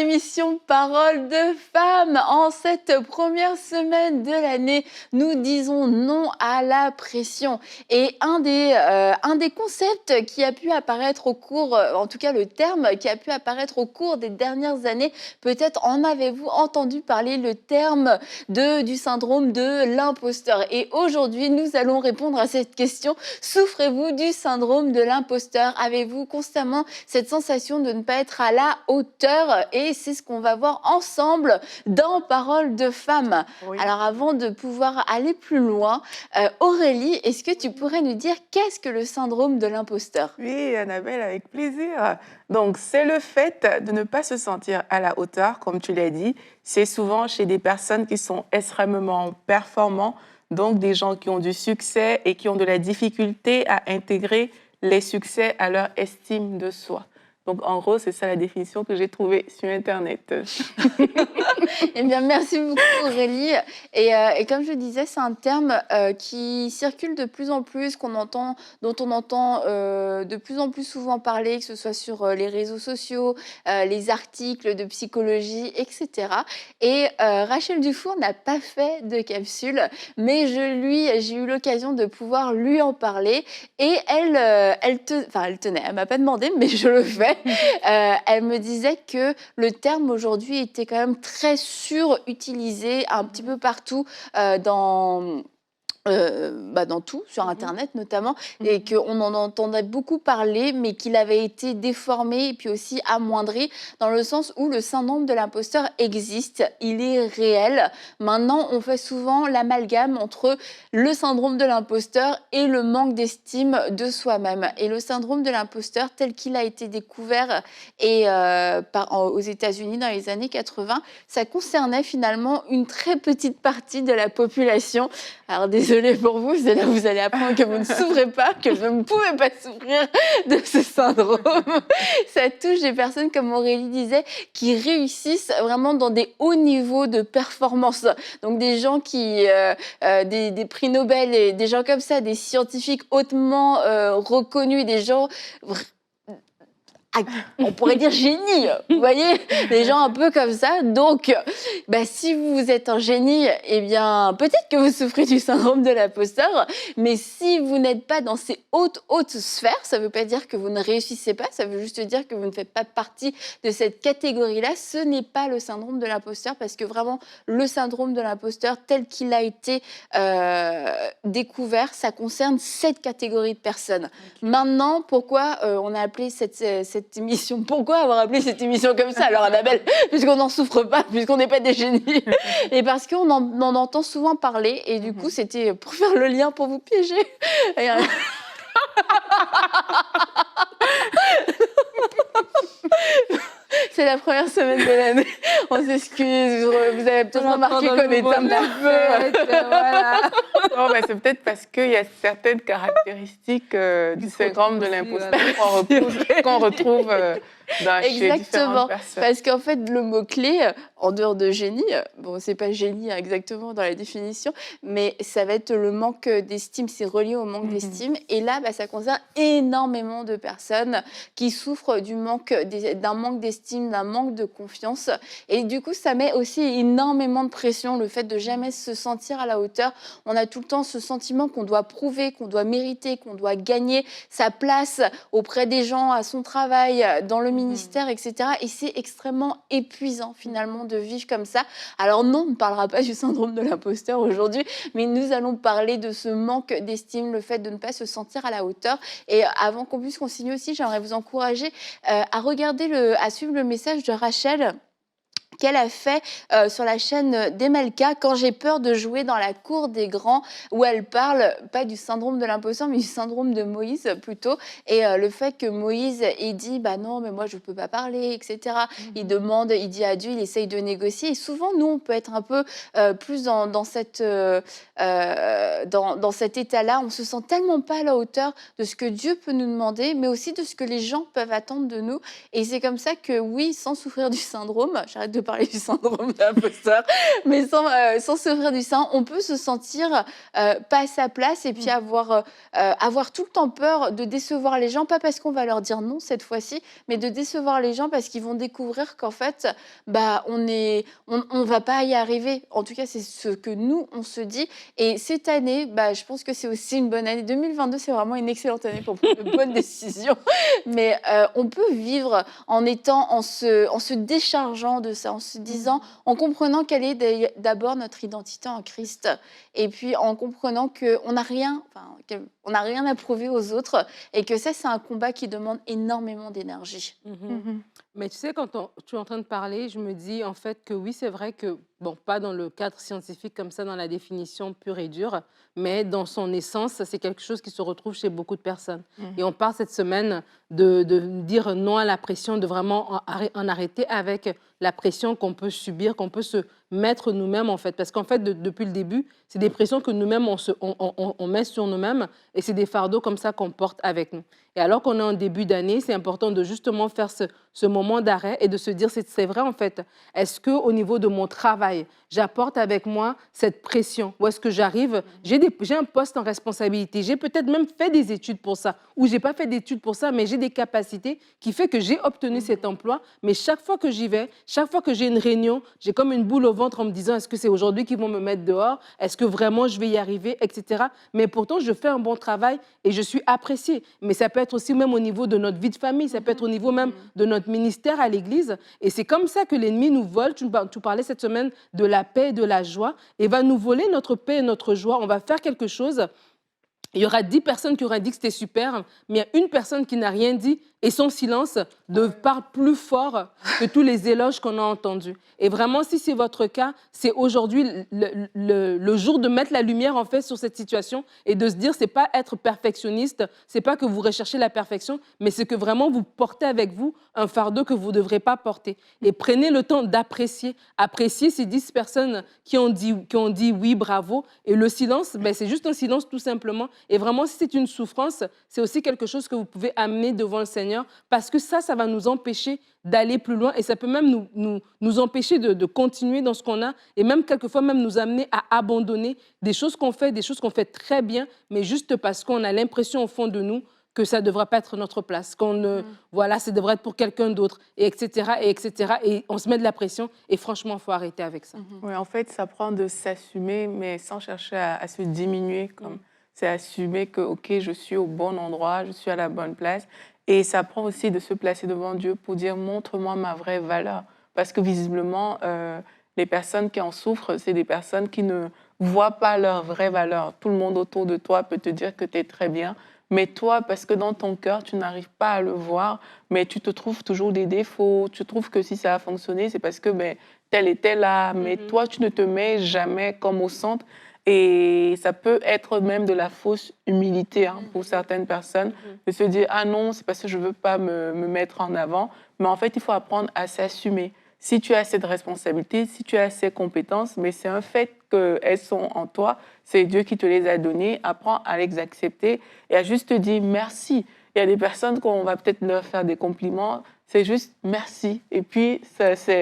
l'émission Parole de femmes. En cette première semaine de l'année, nous disons non à la pression. Et un des concepts qui a pu apparaître au cours, en tout cas le terme qui a pu apparaître au cours des dernières années, peut-être en avez-vous entendu parler, le terme du syndrome de l'imposteur. Et aujourd'hui, nous allons répondre à cette question. Souffrez-vous du syndrome de l'imposteur? Avez-vous constamment cette sensation de ne pas être à la hauteur? Et c'est ce qu'on va voir ensemble dans Parole de femmes. Oui. Alors avant de pouvoir aller plus loin, Aurélie, est-ce que tu pourrais nous dire qu'est-ce que le syndrome de l'imposteur? Oui, Annabelle, avec plaisir. Donc, c'est le fait de ne pas se sentir à la hauteur, comme tu l'as dit. C'est souvent chez des personnes qui sont extrêmement performantes, donc des gens qui ont du succès et qui ont de la difficulté à intégrer les succès à leur estime de soi. Donc, en gros, c'est ça la définition que j'ai trouvée sur Internet. Eh bien, merci beaucoup, Aurélie. Et comme je disais, c'est un terme qui circule de plus en plus, dont on entend de plus en plus souvent parler, que ce soit sur les réseaux sociaux, les articles de psychologie, etc. Et Rachel Dufour n'a pas fait de capsule, mais j'ai eu l'occasion de pouvoir lui en parler. Et elle tenait, elle m'a pas demandé, mais je le fais. Elle me disait que le terme aujourd'hui était quand même très surutilisé un petit peu partout dans tout, sur Internet notamment, et qu'on en entendait beaucoup parler, mais qu'il avait été déformé et puis aussi amoindri, dans le sens où le syndrome de l'imposteur existe, il est réel. Maintenant, on fait souvent l'amalgame entre le syndrome de l'imposteur et le manque d'estime de soi-même. Et le syndrome de l'imposteur, tel qu'il a été découvert aux États-Unis dans les années 80, ça concernait finalement une très petite partie de la population. Alors désolée pour vous, c'est là où vous allez apprendre que vous ne souffrez pas, que vous ne pouvez pas souffrir de ce syndrome. Ça touche des personnes, comme Aurélie disait, qui réussissent vraiment dans des hauts niveaux de performance. Donc des gens des prix Nobel, et des gens comme ça, des scientifiques hautement reconnus, des gens... on pourrait dire génie, vous voyez, des gens un peu comme ça. Donc, si vous êtes un génie, eh bien, peut-être que vous souffrez du syndrome de l'imposteur, mais si vous n'êtes pas dans ces hautes sphères, ça ne veut pas dire que vous ne réussissez pas, ça veut juste dire que vous ne faites pas partie de cette catégorie-là. Ce n'est pas le syndrome de l'imposteur, parce que vraiment, le syndrome de l'imposteur, tel qu'il a été découvert, ça concerne cette catégorie de personnes. Okay. Maintenant, pourquoi on a appelé cette émission. Pourquoi avoir appelé cette émission comme ça, alors Annabelle? Puisqu'on n'en souffre pas, puisqu'on n'est pas des génies. Et parce qu'on en entend souvent parler. Et du coup, c'était pour faire le lien, pour vous piéger. C'est la première semaine de l'année. On s'excuse. Vous avez peut-être remarqué qu'on est un petit peu... Voilà. Non, c'est peut-être parce qu'il y a certaines caractéristiques du syndrome de l'imposteur qu'on retrouve chez différentes personnes. Parce qu'en fait, le mot-clé, en dehors de génie, bon, c'est pas génie exactement dans la définition, mais ça va être le manque d'estime, c'est relié au manque d'estime. Et là, ça concerne énormément de personnes qui souffrent d'un manque d'estime, d'un manque de confiance. Et du coup, ça met aussi énormément de pression, le fait de jamais se sentir à la hauteur. On a tout le temps ce sentiment qu'on doit prouver, qu'on doit mériter, qu'on doit gagner sa place auprès des gens, à son travail, dans le ministère, etc. Et c'est extrêmement épuisant, finalement, de vivre comme ça. Alors non, on ne parlera pas du syndrome de l'imposteur aujourd'hui, mais nous allons parler de ce manque d'estime, le fait de ne pas se sentir à la hauteur. Et avant qu'on puisse continuer aussi, j'aimerais vous encourager à suivre le message de Rachel qu'elle a fait sur la chaîne d'Emelka, Quand j'ai peur de jouer dans la cour des grands, où elle parle pas du syndrome de l'imposteur, mais du syndrome de Moïse plutôt, et le fait que Moïse ait dit non, mais moi je peux pas parler, etc. Il dit à Dieu, il essaye de négocier, et souvent nous on peut être un peu plus dans cet état-là. On se sent tellement pas à la hauteur de ce que Dieu peut nous demander, mais aussi de ce que les gens peuvent attendre de nous, et c'est comme ça que oui, sans souffrir du syndrome, j'arrête de parler parler du syndrome de l'imposteur, mais sans s'offrir du sein, on peut se sentir pas à sa place et puis avoir tout le temps peur de décevoir les gens, pas parce qu'on va leur dire non cette fois-ci, mais de décevoir les gens parce qu'ils vont découvrir qu'en fait, bah, on va pas y arriver. En tout cas, c'est ce que nous, on se dit. Et cette année, bah, je pense que c'est aussi une bonne année. 2022, c'est vraiment une excellente année pour prendre de bonnes décisions. Mais on peut vivre en se déchargeant de ça, en se disant, en comprenant quelle est d'abord notre identité en Christ, et puis en comprenant qu'on n'a rien, on n'a rien à prouver aux autres, et que ça, c'est un combat qui demande énormément d'énergie. Mais tu sais, tu es en train de parler, je me dis en fait que oui, c'est vrai que, bon, pas dans le cadre scientifique comme ça, dans la définition pure et dure, mais dans son essence, c'est quelque chose qui se retrouve chez beaucoup de personnes. Et on parle cette semaine de dire non à la pression, de vraiment en arrêter avec la pression qu'on peut subir, qu'on peut se mettre nous-mêmes en fait. Parce qu'en fait, depuis le début, c'est des pressions que nous-mêmes, on met sur nous-mêmes et c'est des fardeaux comme ça qu'on porte avec nous. Et alors qu'on est en début d'année, c'est important de justement faire ce moment d'arrêt et de se dire, c'est vrai en fait, est-ce qu'au niveau de mon travail, j'apporte avec moi cette pression? Ou est-ce que j'arrive, j'ai un poste en responsabilité, j'ai peut-être même fait des études pour ça, ou j'ai pas fait d'études pour ça, mais j'ai des capacités qui fait que j'ai obtenu cet emploi, mais chaque fois que j'y vais, chaque fois que j'ai une réunion, j'ai comme une boule au ventre en me disant, est-ce que c'est aujourd'hui qu'ils vont me mettre dehors? Est-ce que vraiment je vais y arriver, etc. Mais pourtant, je fais un bon travail et je suis appréciée. Mais ça peut être aussi même au niveau de notre vie de famille, ça peut être au niveau même de notre ministère à l'Église. Et c'est comme ça que l'ennemi nous vole. Tu parlais cette semaine de la paix et de la joie. Et va nous voler notre paix et notre joie. On va faire quelque chose. Il y aura 10 personnes qui auraient dit que c'était super, mais il y a une personne qui n'a rien dit et son silence parle plus fort que tous les éloges qu'on a entendus. Et vraiment, si c'est votre cas, c'est aujourd'hui le jour de mettre la lumière en fait sur cette situation et de se dire, c'est pas être perfectionniste, c'est pas que vous recherchez la perfection, mais c'est que vraiment vous portez avec vous un fardeau que vous ne devrez pas porter. Et prenez le temps d'apprécier. Apprécier ces 10 personnes qui ont dit oui, bravo. Et le silence, ben, c'est juste un silence tout simplement. Et vraiment, si c'est une souffrance, c'est aussi quelque chose que vous pouvez amener devant le Seigneur parce que ça va nous empêcher d'aller plus loin et ça peut même nous empêcher de continuer dans ce qu'on a et même quelquefois même nous amener à abandonner des choses qu'on fait très bien, mais juste parce qu'on a l'impression au fond de nous que ça ne devrait pas être notre place, voilà, ça devrait être pour quelqu'un d'autre, et etc., et etc. Et on se met de la pression et franchement, il faut arrêter avec ça. Oui, en fait, ça prend de s'assumer, mais sans chercher à se diminuer. C'est assumer que, OK, je suis au bon endroit, je suis à la bonne place. Et ça prend aussi de se placer devant Dieu pour dire, montre-moi ma vraie valeur. Parce que visiblement, les personnes qui en souffrent, c'est des personnes qui ne voient pas leur vraie valeur. Tout le monde autour de toi peut te dire que tu es très bien, mais toi, parce que dans ton cœur, tu n'arrives pas à le voir, mais tu te trouves toujours des défauts, tu trouves que si ça a fonctionné, c'est parce que tel était là, mais toi, tu ne te mets jamais comme au centre. Et ça peut être même de la fausse humilité pour certaines personnes, de se dire « Ah non, c'est parce que je ne veux pas me mettre en avant ». Mais en fait, il faut apprendre à s'assumer. Si tu as cette responsabilité, si tu as ces compétences, mais c'est un fait qu'elles sont en toi, c'est Dieu qui te les a données, apprends à les accepter et à juste te dire merci. Il y a des personnes qu'on va peut-être leur faire des compliments, c'est juste merci. Et puis,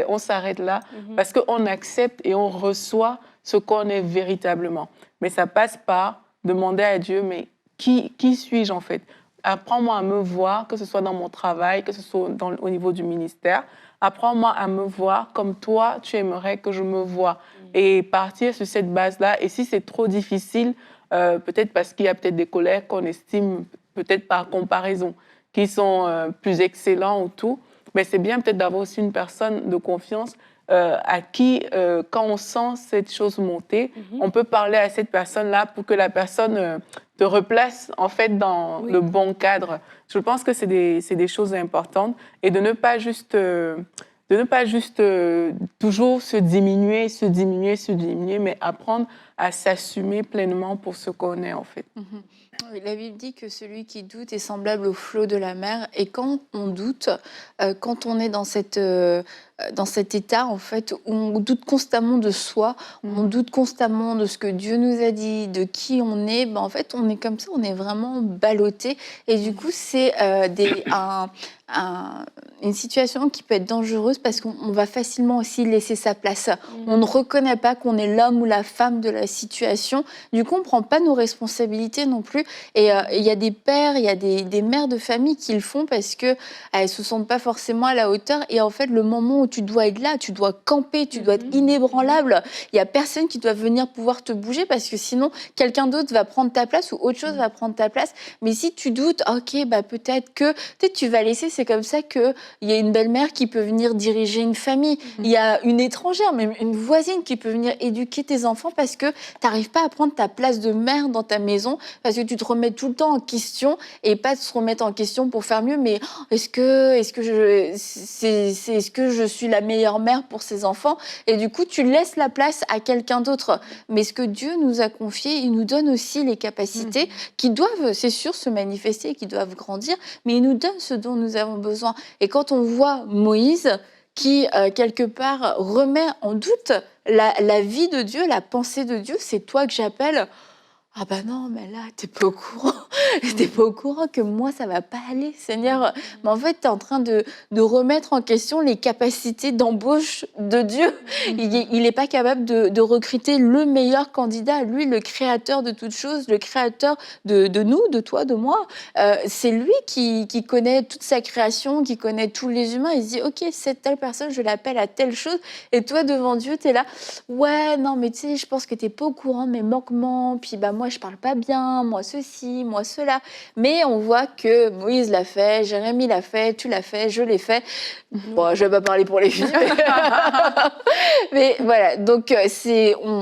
on s'arrête là parce qu'on accepte et on reçoit ce qu'on est véritablement. Mais ça passe par demander à Dieu, mais qui suis-je en fait? Apprends-moi à me voir, que ce soit dans mon travail, que ce soit au niveau du ministère. Apprends-moi à me voir comme toi, tu aimerais que je me voie. Et partir sur cette base-là. Et si c'est trop difficile, peut-être parce qu'il y a peut-être des collègues qu'on estime, peut-être par comparaison, qui sont plus excellents ou tout, mais c'est bien peut-être d'avoir aussi une personne de confiance à qui, quand on sent cette chose monter, on peut parler à cette personne-là pour que la personne te replace en fait dans le bon cadre. Je pense que c'est des choses importantes et de ne pas juste, toujours se diminuer, mais apprendre à s'assumer pleinement pour ce qu'on est en fait. Oui, la Bible dit que celui qui doute est semblable au flot de la mer. Et quand on doute, quand on est dans cet état en fait où on doute constamment de soi, on doute constamment de ce que Dieu nous a dit, de qui on est, en fait on est comme ça, on est vraiment ballotté. Et du coup c'est une situation qui peut être dangereuse parce qu'on va facilement aussi laisser sa place. On ne reconnaît pas qu'on est l'homme ou la femme de la situation. Du coup, on ne prend pas nos responsabilités non plus. Et il y a des pères, il y a des mères de famille qui le font parce qu'elles ne se sentent pas forcément à la hauteur. Et en fait, le moment où tu dois être là, tu dois camper, tu dois être inébranlable. Il n'y a personne qui doit venir pouvoir te bouger parce que sinon, quelqu'un d'autre va prendre ta place ou autre chose va prendre ta place. Mais si tu doutes, ok, bah peut-être que tu vas laisser. C'est comme ça qu'il y a une belle-mère qui peut venir diriger une famille. Il y a une étrangère, même une voisine qui peut venir éduquer tes enfants parce que tu n'arrives pas à prendre ta place de mère dans ta maison, parce que tu te remets tout le temps en question et pas se remettre en question pour faire mieux. Mais est-ce que je suis la meilleure mère pour ces enfants? Et du coup, tu laisses la place à quelqu'un d'autre. Mais ce que Dieu nous a confié, il nous donne aussi les capacités qui doivent, c'est sûr, se manifester, qui doivent grandir, mais il nous donne ce dont nous avons besoin. Et quand on voit Moïse qui, quelque part, remet en doute la vie de Dieu, la pensée de Dieu, c'est toi que j'appelle. Ah bah non, mais là, t'es pas au courant. T'es pas au courant que moi, ça va pas aller, Seigneur. Mais en fait, t'es en train de remettre en question les capacités d'embauche de Dieu. Il est pas capable de recruter le meilleur candidat. Lui, le créateur de toutes choses, le créateur de nous, de toi, de moi. C'est lui qui connaît toute sa création, qui connaît tous les humains. Il se dit, ok, cette telle personne, je l'appelle à telle chose. Et toi, devant Dieu, t'es là. Ouais, non, mais tu sais, je pense que t'es pas au courant de mes manquements. Puis bah, moi, je parle pas bien, moi ceci, moi cela. Mais on voit que Moïse l'a fait, Jérémie l'a fait, tu l'as fait, je l'ai fait. Bon, je vais pas parler pour les filles. Mais voilà, donc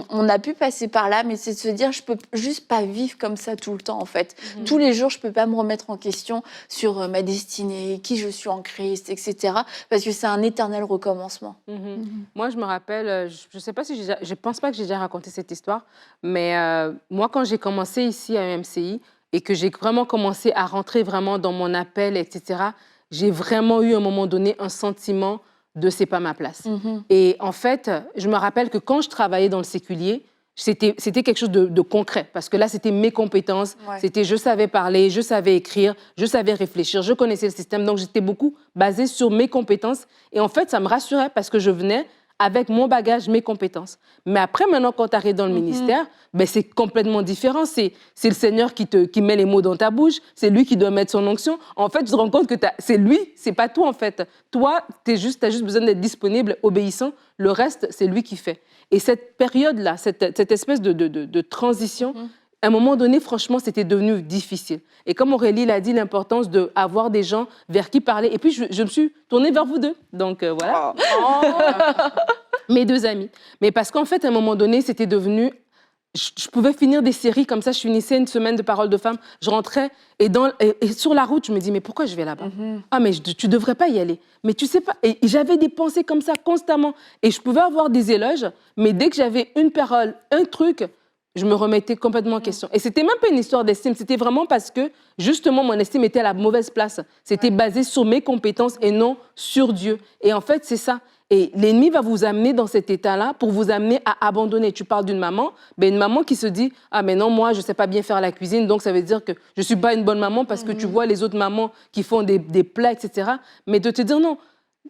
on a pu passer par là, mais c'est de se dire, je peux juste pas vivre comme ça tout le temps, en fait. Tous les jours, je peux pas me remettre en question sur ma destinée, qui je suis en Christ, etc. Parce que c'est un éternel recommencement. Moi, je me rappelle, je sais pas si je pense pas que j'ai déjà raconté cette histoire, mais moi, quand j'ai commencé ici à MCI et que j'ai vraiment commencé à rentrer vraiment dans mon appel, etc., j'ai vraiment eu à un moment donné un sentiment de c'est pas ma place. Et en fait, je me rappelle que quand je travaillais dans le séculier, c'était quelque chose de concret, parce que là, c'était mes compétences, c'était je savais parler, je savais écrire, je savais réfléchir, je connaissais le système, donc j'étais beaucoup basée sur mes compétences. Et en fait, ça me rassurait parce que je venais avec mon bagage, mes compétences. Mais après, maintenant, quand tu arrives dans le ministère, ben, c'est complètement différent. C'est le Seigneur qui met les mots dans ta bouche, c'est lui qui doit mettre son onction. En fait, tu te rends compte que c'est lui, c'est pas toi, en fait. Toi, tu as juste besoin d'être disponible, obéissant. Le reste, c'est lui qui fait. Et cette période-là, cette espèce de transition, à un moment donné, franchement, c'était devenu difficile. Et comme Aurélie l'a dit, l'importance d'avoir des gens vers qui parler. Et puis, je me suis tournée vers vous deux. Donc, voilà. Mes deux amis. Mais parce qu'en fait, à un moment donné, c'était devenu... Je pouvais finir des séries comme ça. Je finissais une semaine de Paroles de femmes. Je rentrais et sur la route, je me dis, mais pourquoi je vais là-bas? Ah, mais tu ne devrais pas y aller. Mais tu sais pas. Et j'avais des pensées comme ça constamment. Et je pouvais avoir des éloges, mais dès que j'avais une parole, un truc... je me remettais complètement en question. Et c'était même pas une histoire d'estime, c'était vraiment parce que, justement, mon estime était à la mauvaise place. C'était basé sur mes compétences et non sur Dieu. Et en fait, c'est ça. Et l'ennemi va vous amener dans cet état-là pour vous amener à abandonner. Tu parles d'une maman, ben une maman qui se dit « Ah, mais non, moi, je sais pas bien faire la cuisine, donc ça veut dire que je suis pas une bonne maman parce que tu vois les autres mamans qui font des plats, etc. » Mais de te dire « Non,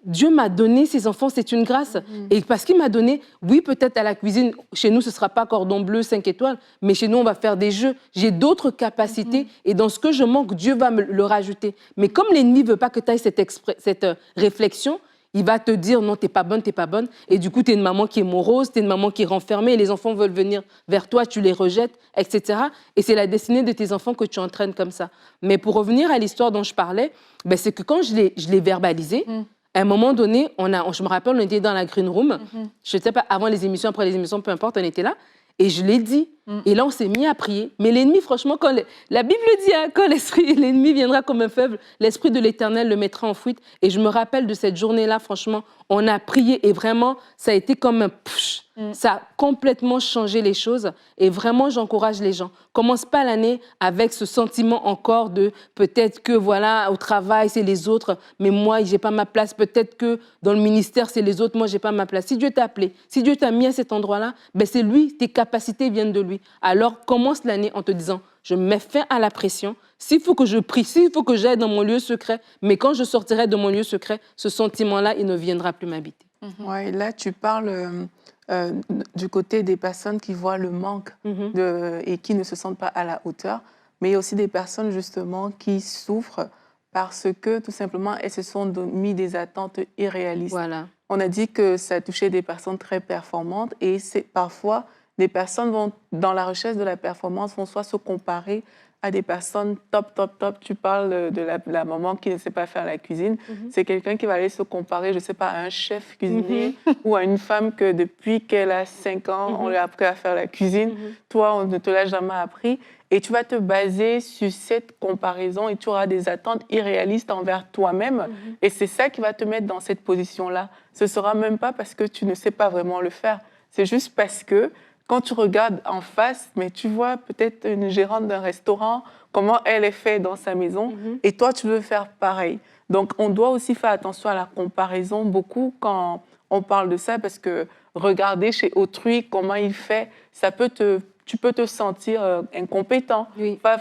Dieu m'a donné ces enfants, c'est une grâce. Et parce qu'il m'a donné, oui, peut-être à la cuisine, chez nous, ce ne sera pas cordon bleu, 5 étoiles, mais chez nous, on va faire des jeux. J'ai d'autres capacités et dans ce que je manque, Dieu va me le rajouter. Mais comme l'ennemi ne veut pas que tu ailles cette réflexion, il va te dire non, tu n'es pas bonne, tu n'es pas bonne. Et du coup, tu es une maman qui est morose, tu es une maman qui est renfermée, et les enfants veulent venir vers toi, tu les rejettes, etc. Et c'est la destinée de tes enfants que tu entraînes comme ça. Mais pour revenir à l'histoire dont je parlais, ben, c'est que quand je l'ai verbalisé, à un moment donné, je me rappelle, on était dans la green room. Je ne sais pas, avant les émissions, après les émissions, peu importe, on était là. Et je l'ai dit. Et là, on s'est mis à prier. Mais l'ennemi, franchement, la Bible dit, hein, quand l'ennemi viendra comme un faible, l'Esprit de l'Éternel le mettra en fuite. Et je me rappelle de cette journée-là, franchement, on a prié et vraiment, ça a été comme un push. Ça a complètement changé les choses. Et vraiment, j'encourage les gens. Commence pas l'année avec ce sentiment encore de peut-être que, voilà, au travail, c'est les autres, mais moi, j'ai pas ma place. Peut-être que dans le ministère, c'est les autres, moi, j'ai pas ma place. Si Dieu t'a appelé, si Dieu t'a mis à cet endroit-là, ben c'est lui, tes capacités viennent de lui. aujourd'hui. Alors, commence l'année en te disant, je mets fin à la pression. S'il faut que je prie, s'il faut que j'aille dans mon lieu secret, mais quand je sortirai de mon lieu secret, ce sentiment-là, il ne viendra plus m'habiter. Ouais, là, tu parles du côté des personnes qui voient le manque et qui ne se sentent pas à la hauteur, mais il y a aussi des personnes justement qui souffrent parce que tout simplement, elles se sont mis des attentes irréalistes. Voilà. On a dit que ça touchait des personnes très performantes et c'est parfois des personnes vont, dans la recherche de la performance, vont soit se comparer à des personnes top, top, top. Tu parles de la maman qui ne sait pas faire la cuisine. C'est quelqu'un qui va aller se comparer, je ne sais pas, à un chef cuisinier ou à une femme que depuis qu'elle a 5 ans, on lui a appris à faire la cuisine. Toi, on ne te l'a jamais appris. Et tu vas te baser sur cette comparaison et tu auras des attentes irréalistes envers toi-même. Et c'est ça qui va te mettre dans cette position-là. Ce ne sera même pas parce que tu ne sais pas vraiment le faire. C'est juste parce que quand tu regardes en face, mais tu vois peut-être une gérante d'un restaurant, comment elle est faite dans sa maison, et toi, tu veux faire pareil. Donc, on doit aussi faire attention à la comparaison beaucoup quand on parle de ça, parce que regarder chez autrui comment il fait, tu peux te sentir incompétent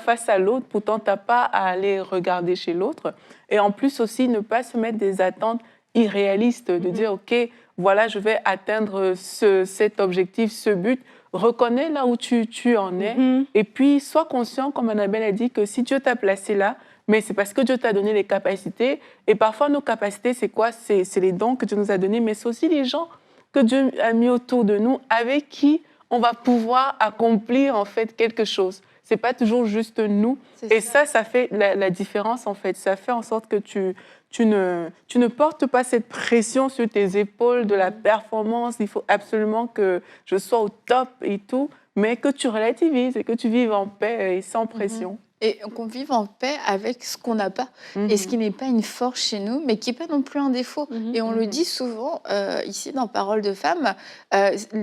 face à l'autre. Pourtant, tu n'as pas à aller regarder chez l'autre. Et en plus aussi, ne pas se mettre des attentes irréalistes, de dire, OK, voilà, je vais atteindre cet objectif, ce but. Reconnais là où tu en es. Et puis, sois conscient, comme Annabelle a dit, que si Dieu t'a placé là, mais c'est parce que Dieu t'a donné les capacités. Et parfois, nos capacités, c'est quoi? C'est les dons que Dieu nous a donnés, mais c'est aussi les gens que Dieu a mis autour de nous, avec qui on va pouvoir accomplir, en fait, quelque chose. C'est pas toujours juste nous. Et ça fait la différence, en fait. Ça fait en sorte que tu ne portes pas cette pression sur tes épaules de la performance. Il faut absolument que je sois au top et tout, mais que tu relativises et que tu vives en paix et sans pression. Et qu'on vive en paix avec ce qu'on n'a pas, et ce qui n'est pas une force chez nous, mais qui n'est pas non plus un défaut. Et on le dit souvent ici dans Parole de Femmes,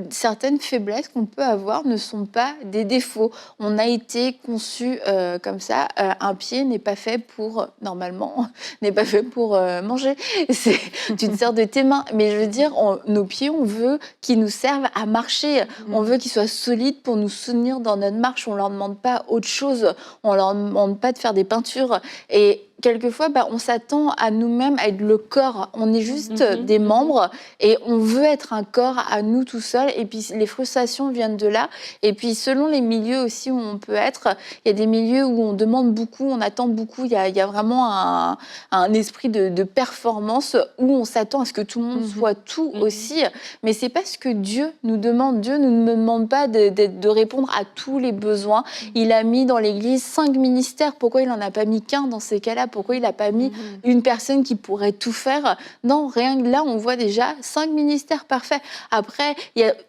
certaines faiblesses qu'on peut avoir ne sont pas des défauts. On a été conçu comme ça. Un pied n'est pas fait pour, normalement, n'est pas fait pour manger. Tu te sers de tes mains. Mais je veux dire, nos pieds, on veut qu'ils nous servent à marcher. On veut qu'ils soient solides pour nous soutenir dans notre marche. On ne leur demande pas autre chose. On leur demande pas de faire des peintures. Et quelquefois, on s'attend à nous-mêmes à être le corps. On est juste des membres et on veut être un corps à nous tout seuls. Et puis, les frustrations viennent de là. Et puis, selon les milieux aussi où on peut être, il y a des milieux où on demande beaucoup, on attend beaucoup. Il y a vraiment un esprit de performance où on s'attend à ce que tout le monde soit tout aussi. Mais c'est pas ce que Dieu nous demande. Dieu ne nous demande pas de répondre à tous les besoins. Il a mis dans l'Église 5 ministères. Pourquoi il n'en a pas mis qu'un dans ces cas-là? Pourquoi il n'a pas mis une personne qui pourrait tout faire? Non, rien que là, on voit déjà 5 ministères parfaits. Après,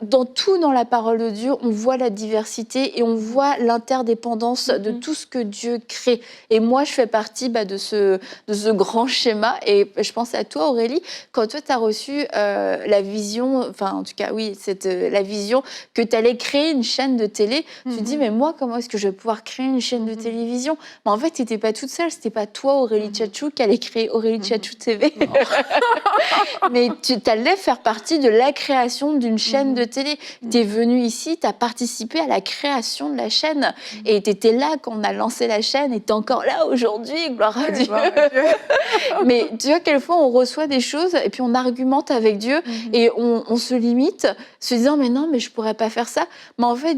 dans la parole de Dieu, on voit la diversité et on voit l'interdépendance de tout ce que Dieu crée. Et moi, je fais partie de ce grand schéma. Et je pense à toi, Aurélie, quand toi, tu as reçu la vision, enfin, en tout cas, oui, la vision que tu allais créer une chaîne de télé. Tu te dis, mais moi, comment est-ce que je vais pouvoir créer une chaîne de télévision? Mais en fait, tu n'étais pas toute seule. C'était pas toi, Aurélie Tchatchou, qui allait créer Aurélie Tchatchou TV. Mais tu allais faire partie de la création d'une chaîne de télé. Tu es venue ici, tu as participé à la création de la chaîne. Et tu étais là quand on a lancé la chaîne et tu es encore là aujourd'hui, gloire à Dieu. Mais tu vois, quelquefois, on reçoit des choses et puis on argumente avec Dieu et on se limite, se disant, mais non, mais je pourrais pas faire ça. Mais en fait,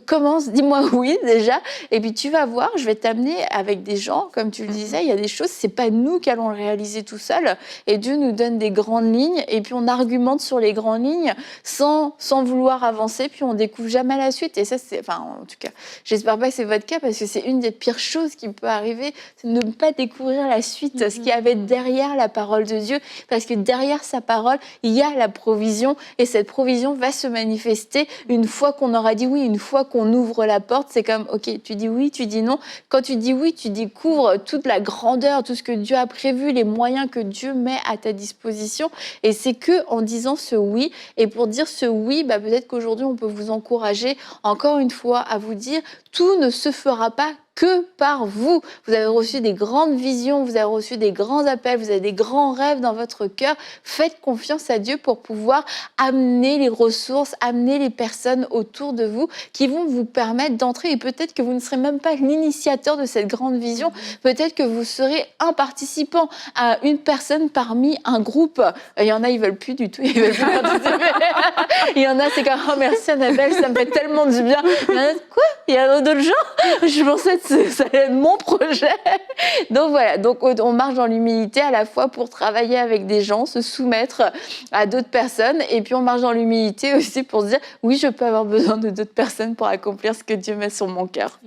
commence, dis-moi oui déjà, et puis tu vas voir, je vais t'amener avec des gens, comme tu le disais, il y a des choses, c'est pas nous qui allons le réaliser tout seul, et Dieu nous donne des grandes lignes, et puis on argumente sur les grandes lignes sans vouloir avancer, puis on découvre jamais la suite, et ça c'est, enfin en tout cas, j'espère pas que c'est votre cas, parce que c'est une des pires choses qui peut arriver, c'est de ne pas découvrir la suite, ce qu'il y avait derrière la parole de Dieu, parce que derrière sa parole, il y a la provision, et cette provision va se manifester une fois qu'on aura dit oui, une fois qu'on ouvre la porte, c'est comme, ok, tu dis oui, tu dis non. Quand tu dis oui, tu découvres toute la grandeur, tout ce que Dieu a prévu, les moyens que Dieu met à ta disposition. Et c'est que en disant ce oui, et pour dire ce oui, peut-être qu'aujourd'hui, on peut vous encourager, encore une fois, à vous dire, tout ne se fera pas que par vous. Vous avez reçu des grandes visions, vous avez reçu des grands appels, vous avez des grands rêves dans votre cœur. Faites confiance à Dieu pour pouvoir amener les ressources, amener les personnes autour de vous qui vont vous permettre d'entrer. Et peut-être que vous ne serez même pas l'initiateur de cette grande vision. Peut-être que vous serez un participant, à une personne parmi un groupe. Il y en a, ils veulent plus du tout, ils veulent plus participer. Il y en a, c'est comme, oh, merci Annabelle, ça me fait tellement du bien. Il y en a, quoi? Il y a d'autres gens? Je pensais que ça allait être mon projet. Donc voilà, donc on marche dans l'humilité à la fois pour travailler avec des gens, se soumettre à d'autres personnes, et puis on marche dans l'humilité aussi pour se dire, oui, je peux avoir besoin de d'autres personnes pour accomplir ce que Dieu met sur mon cœur.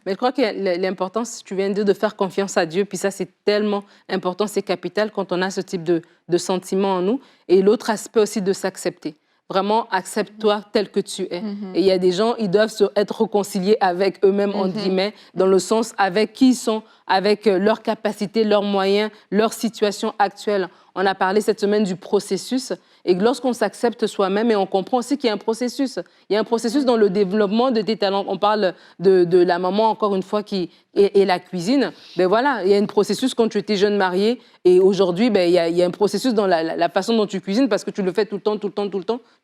Mais je crois que l'importance, tu viens de faire confiance à Dieu, puis ça, c'est tellement important, c'est capital quand on a ce type de sentiment en nous. Et l'autre aspect aussi de s'accepter. Vraiment, accepte-toi tel que tu es. Et il y a des gens, ils doivent être réconciliés avec eux-mêmes, entre guillemets, dans le sens avec qui ils sont, avec leurs capacités, leurs moyens, leur situation actuelle. On a parlé cette semaine du processus. Et lorsqu'on s'accepte soi-même, et on comprend aussi qu'il y a un processus. Il y a un processus dans le développement de tes talents. On parle de la maman, encore une fois, qui est la cuisine. Ben voilà, il y a un processus quand tu étais jeune mariée. Et aujourd'hui, ben, il y a un processus dans la façon dont tu cuisines parce que tu le fais tout le temps.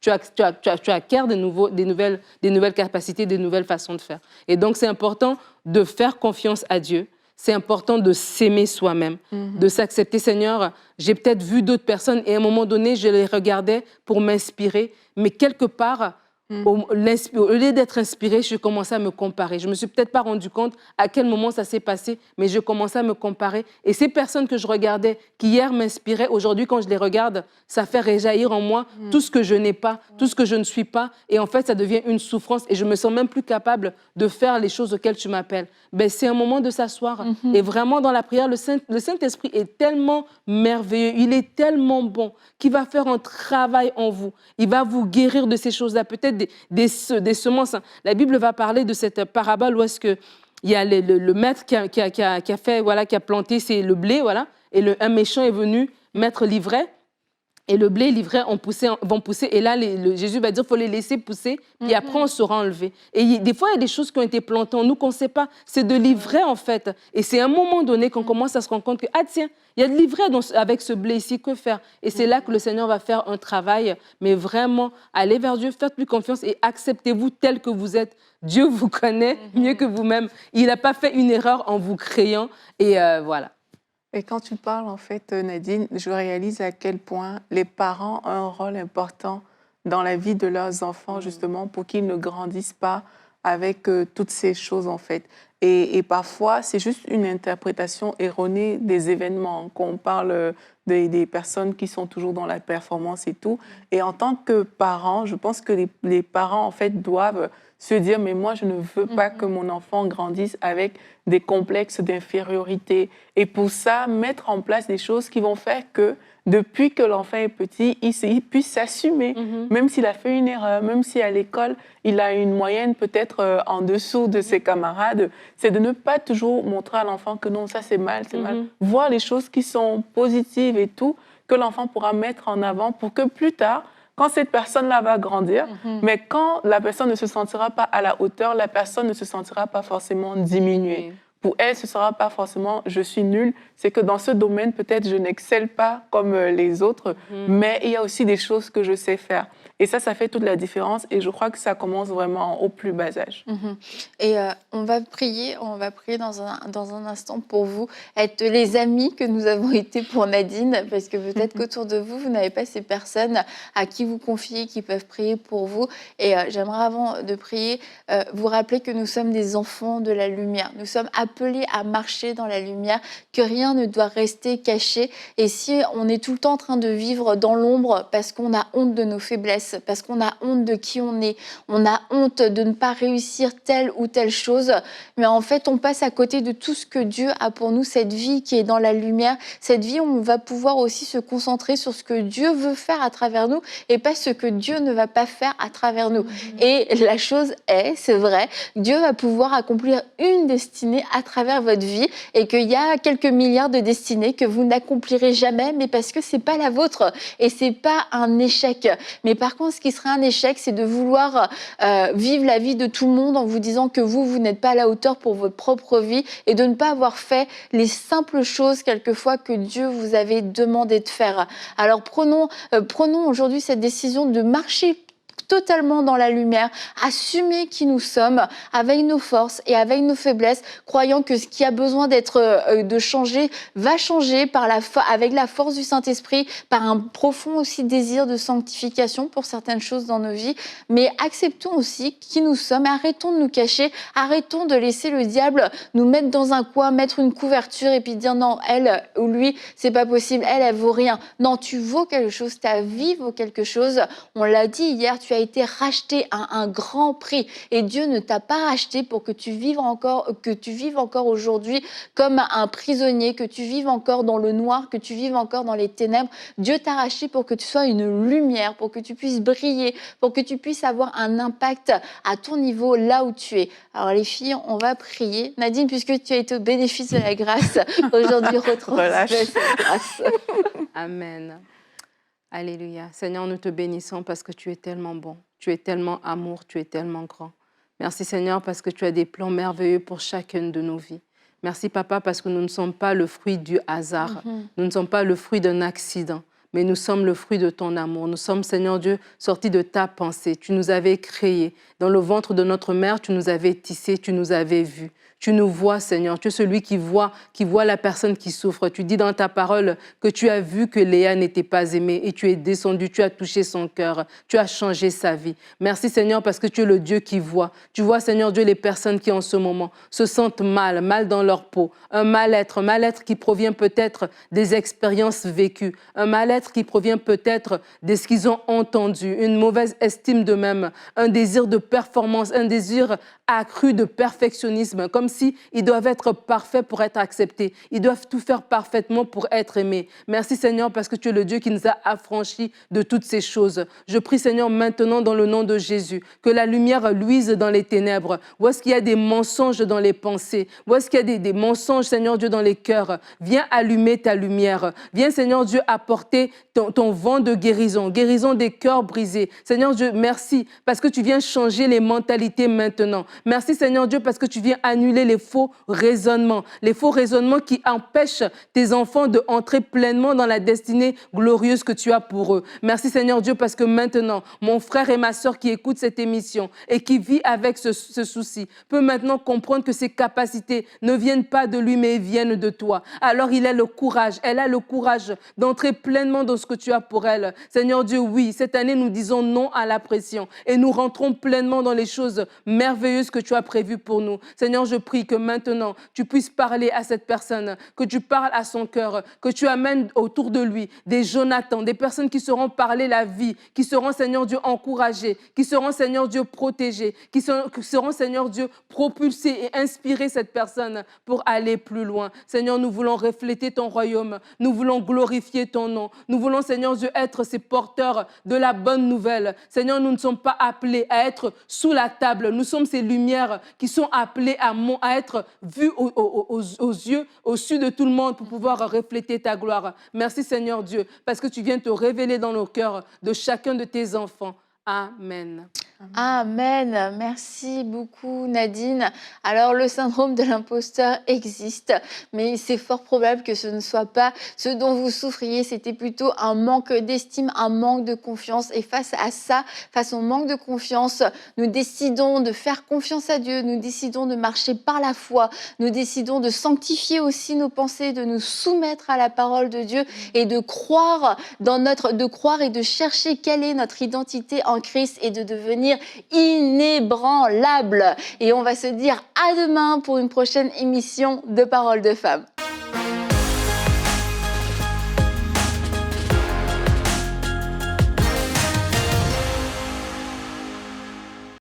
Tu acquiers des nouvelles capacités, des nouvelles façons de faire. Et donc, c'est important de faire confiance à Dieu. C'est important de s'aimer soi-même, de s'accepter. Seigneur, j'ai peut-être vu d'autres personnes et à un moment donné, je les regardais pour m'inspirer, mais quelque part, au lieu d'être inspirée, je commençais à me comparer. Je ne me suis peut-être pas rendu compte à quel moment ça s'est passé, mais je commençais à me comparer. Et ces personnes que je regardais, qui hier m'inspiraient, aujourd'hui, quand je les regarde, ça fait réjaillir en moi tout ce que je n'ai pas, tout ce que je ne suis pas. Et en fait, ça devient une souffrance et je me sens même plus capable de faire les choses auxquelles tu m'appelles. Ben, c'est un moment de s'asseoir. Et vraiment, dans la prière, le Saint-Esprit est tellement merveilleux, il est tellement bon qu'il va faire un travail en vous. Il va vous guérir de ces choses-là, peut-être des semences. La Bible va parler de cette parabole où est-ce que il y a le maître qui a planté le blé, voilà, et un méchant est venu mettre l'ivraie. Et le blé et l'ivraie vont pousser. Et là, Jésus va dire qu'il faut les laisser pousser, puis après, on sera enlevé. Et des fois, il y a des choses qui ont été plantées en nous qu'on ne sait pas. C'est de l'ivraie, en fait. Et c'est à un moment donné qu'on commence à se rendre compte que, ah tiens, il y a de l'ivraie avec ce blé ici, que faire? Et c'est là que le Seigneur va faire un travail. Mais vraiment, allez vers Dieu, faites-lui confiance et acceptez-vous tel que vous êtes. Dieu vous connaît mieux que vous-même. Il n'a pas fait une erreur en vous créant. Et voilà. Et quand tu parles, en fait, Nadine, je réalise à quel point les parents ont un rôle important dans la vie de leurs enfants, justement, pour qu'ils ne grandissent pas avec toutes ces choses, en fait. Et parfois, c'est juste une interprétation erronée des événements. Quand on parle des personnes qui sont toujours dans la performance et tout. Et en tant que parents, je pense que les parents, en fait, doivent se dire, mais moi, je ne veux pas que mon enfant grandisse avec des complexes d'infériorité. Et pour ça, mettre en place des choses qui vont faire que, depuis que l'enfant est petit, il puisse s'assumer, même s'il a fait une erreur, même si à l'école, il a une moyenne peut-être en dessous de ses camarades. C'est de ne pas toujours montrer à l'enfant que non, ça c'est mal, c'est mal. Voir les choses qui sont positives et tout, que l'enfant pourra mettre en avant pour que plus tard, quand cette personne-là va grandir, mais quand la personne ne se sentira pas à la hauteur, la personne ne se sentira pas forcément diminuée. Pour elle, ce ne sera pas forcément « je suis nulle », c'est que dans ce domaine, peut-être je n'excelle pas comme les autres, mais il y a aussi des choses que je sais faire. Et ça fait toute la différence et je crois que ça commence vraiment au plus bas âge. Et on va prier dans un instant pour vous, être les amis que nous avons été pour Nadine, parce que peut-être qu'autour de vous, vous n'avez pas ces personnes à qui vous confier, qui peuvent prier pour vous. Et j'aimerais, avant de prier, vous rappeler que nous sommes des enfants de la lumière. Nous sommes appelés à marcher dans la lumière, que rien ne doit rester caché. Et si on est tout le temps en train de vivre dans l'ombre parce qu'on a honte de nos faiblesses, parce qu'on a honte de qui on est, on a honte de ne pas réussir telle ou telle chose, mais en fait, on passe à côté de tout ce que Dieu a pour nous, cette vie qui est dans la lumière, cette vie où on va pouvoir aussi se concentrer sur ce que Dieu veut faire à travers nous et pas ce que Dieu ne va pas faire à travers nous. Et la chose est, c'est vrai, Dieu va pouvoir accomplir une destinée à travers votre vie et qu'il y a quelques milliards de destinées que vous n'accomplirez jamais, mais parce que c'est pas la vôtre et c'est pas un échec. Mais par contre, ce qui serait un échec, c'est de vouloir vivre la vie de tout le monde en vous disant que vous n'êtes pas à la hauteur pour votre propre vie et de ne pas avoir fait les simples choses quelquefois que Dieu vous avait demandé de faire. Alors prenons aujourd'hui cette décision de marcher totalement dans la lumière, assumer qui nous sommes avec nos forces et avec nos faiblesses, croyant que ce qui a besoin de changer va changer avec la force du Saint-Esprit, par un profond aussi désir de sanctification pour certaines choses dans nos vies, mais acceptons aussi qui nous sommes, arrêtons de nous cacher, arrêtons de laisser le diable nous mettre dans un coin, mettre une couverture et puis dire non, elle ou lui, c'est pas possible, elle vaut rien. Non, tu vaux quelque chose, ta vie vaut quelque chose. On l'a dit hier, tu as été racheté à un grand prix et Dieu ne t'a pas racheté pour que tu vives encore aujourd'hui comme un prisonnier, que tu vives encore dans le noir, que tu vives encore dans les ténèbres. Dieu t'a racheté pour que tu sois une lumière, pour que tu puisses briller, pour que tu puisses avoir un impact à ton niveau là où tu es. Alors les filles, on va prier. Nadine, puisque tu as été au bénéfice de la grâce, aujourd'hui retransmets cette grâce. Amen. Alléluia. Seigneur, nous te bénissons parce que tu es tellement bon. Tu es tellement amour, tu es tellement grand. Merci Seigneur parce que tu as des plans merveilleux pour chacune de nos vies. Merci Papa parce que nous ne sommes pas le fruit du hasard. Nous ne sommes pas le fruit d'un accident, mais nous sommes le fruit de ton amour. Nous sommes, Seigneur Dieu, sortis de ta pensée. Tu nous avais créés. Dans le ventre de notre mère, tu nous avais tissés, tu nous avais vus. Tu nous vois, Seigneur. Tu es celui qui voit la personne qui souffre. Tu dis dans ta parole que tu as vu que Léa n'était pas aimée et tu es descendu, tu as touché son cœur, tu as changé sa vie. Merci, Seigneur, parce que tu es le Dieu qui voit. Tu vois, Seigneur Dieu, les personnes qui en ce moment se sentent mal dans leur peau. Un mal-être qui provient peut-être des expériences vécues. Un mal-être qui provient peut-être de ce qu'ils ont entendu. Une mauvaise estime d'eux-mêmes, un désir de performance, un désir accru de perfectionnisme, comme si ils doivent être parfaits pour être acceptés. Ils doivent tout faire parfaitement pour être aimés. Merci Seigneur parce que tu es le Dieu qui nous a affranchis de toutes ces choses. Je prie Seigneur maintenant dans le nom de Jésus que la lumière luise dans les ténèbres. Où est-ce qu'il y a des mensonges dans les pensées? Où est-ce qu'il y a des mensonges Seigneur Dieu dans les cœurs? Viens allumer ta lumière. Viens Seigneur Dieu apporter ton vent de guérison, guérison des cœurs brisés. Seigneur Dieu, merci parce que tu viens changer les mentalités maintenant. Merci Seigneur Dieu parce que tu viens annuler les faux raisonnements qui empêchent tes enfants d'entrer pleinement dans la destinée glorieuse que tu as pour eux. Merci Seigneur Dieu parce que maintenant, mon frère et ma sœur qui écoutent cette émission et qui vit avec ce souci peut maintenant comprendre que ses capacités ne viennent pas de lui mais viennent de toi. Alors elle a le courage d'entrer pleinement dans ce que tu as pour elle. Seigneur Dieu, oui, cette année nous disons non à la pression et nous rentrons pleinement dans les choses merveilleuses que tu as prévues pour nous. Seigneur, je prie que maintenant, tu puisses parler à cette personne, que tu parles à son cœur, que tu amènes autour de lui des Jonathan, des personnes qui seront parler la vie, qui seront, Seigneur Dieu, encouragées, qui seront, Seigneur Dieu, protégées, qui seront, Seigneur Dieu, propulsées et inspirer cette personne pour aller plus loin. Seigneur, nous voulons refléter ton royaume, nous voulons glorifier ton nom, nous voulons, Seigneur Dieu, être ces porteurs de la bonne nouvelle. Seigneur, nous ne sommes pas appelés à être sous la table, nous sommes ces lumières qui sont appelées à être vues aux yeux, au su de tout le monde pour pouvoir refléter ta gloire. Merci Seigneur Dieu, parce que tu viens te révéler dans nos cœurs de chacun de tes enfants. Amen. Amen. Merci beaucoup Nadine. Alors le syndrome de l'imposteur existe, mais c'est fort probable que ce ne soit pas ce dont vous souffriez, c'était plutôt un manque d'estime, un manque de confiance. Et face à ça, face au manque de confiance, nous décidons de faire confiance à Dieu, nous décidons de marcher par la foi, nous décidons de sanctifier aussi nos pensées, de nous soumettre à la parole de Dieu et de croire et de chercher quelle est notre identité en Christ et de devenir inébranlable. Et on va se dire à demain pour une prochaine émission de Paroles de Femmes.